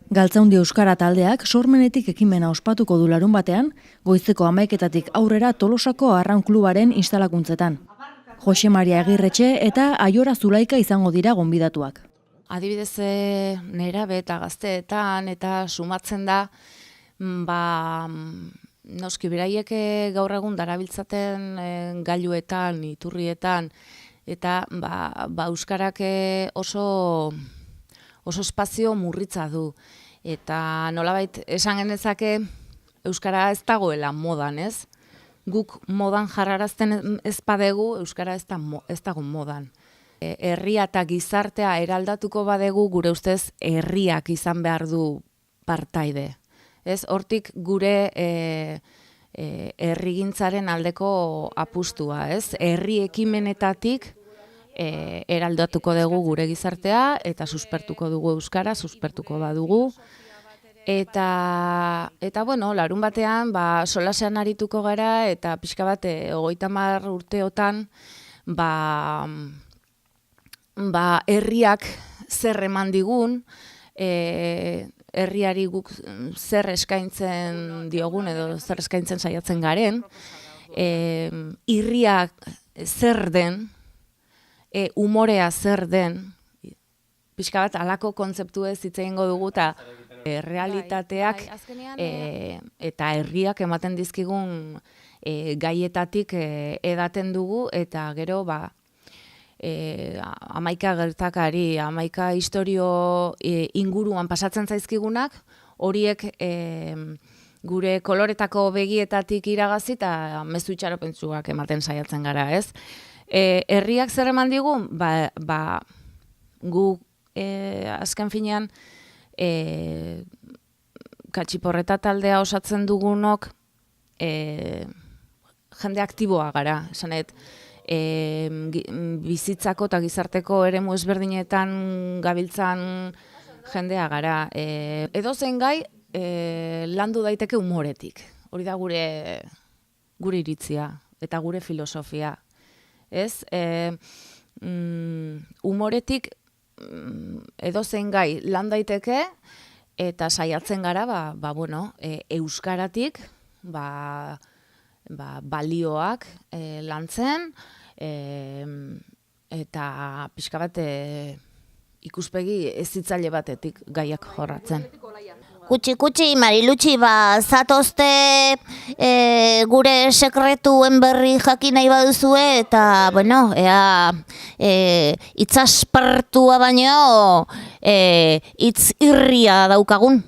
Galtzaundi Euskara taldeak sormenetik ekimena ospatuko du larunbatean, goizeko 11:00 aurrera Tolosako Arraun Klubaren instalakuntzetan. Jose Maria Agirretxe eta Aiora Zulaika izango dira gonbidatuak. Adibidez, nerabe eta gazteetan eta sumatzen da, noski beraiek gaur egun darabiltzaten gailuetan, iturrietan, eta euskarak oso espazio murritza du. Eta nolabait esan genezake euskara ez dagoela modan, ez? Guk modan jarrarazten ez badegu, euskara ez dago modan. Herria eta gizartea eraldatuko badegu, gure ustez herriak izan behar du partaide. Ez, hortik gure herrigintzaren aldeko apustua, ez? Herri ekimenetatik eraldatuko dugu gure gizartea eta suspertuko dugu euskara, suspertuko badugu. Eta bueno, larun batean, solasean arituko gara eta pixka bat 30 urteotan, herriak zer eman digun, herriari guk zer eskaintzen diogun edo zer eskaintzen saiatzen garen, irriak zer den, umorea zer den, pixka bat alako kontzeptu ez hitz egingo dugu eta realitateak eta herriak ematen dizkigun gaietatik edaten dugu eta gero 11 gertakari, 11 istorio inguruan pasatzen zaizkigunak, horiek gure koloretako begietatik iragazi eta mezu itxaropentsuak ematen saiatzen gara, ez? Herriak zer eman digu? Gu azken finean Katxiporreta taldea osatzen dugunok jende aktiboa gara, esanet, bizitzako eta gizarteko eremu ezberdinetan gabiltzan jendea gara. Edozein gai landu daiteke umoretik. Hori da gure iritzia eta gure filosofia. Ez? Umoretik edozein gai lan daiteke eta saiatzen gara, euskaratik balioak lantzen eta pixka bat ikuspegi hezitzaile batetik gaiak jorratzen. Kutxi, Marilutxi, zatozte gure sekretuen berri jakin nahi baduzue, eta, ea itzaspartua baino hitz irria daukagun.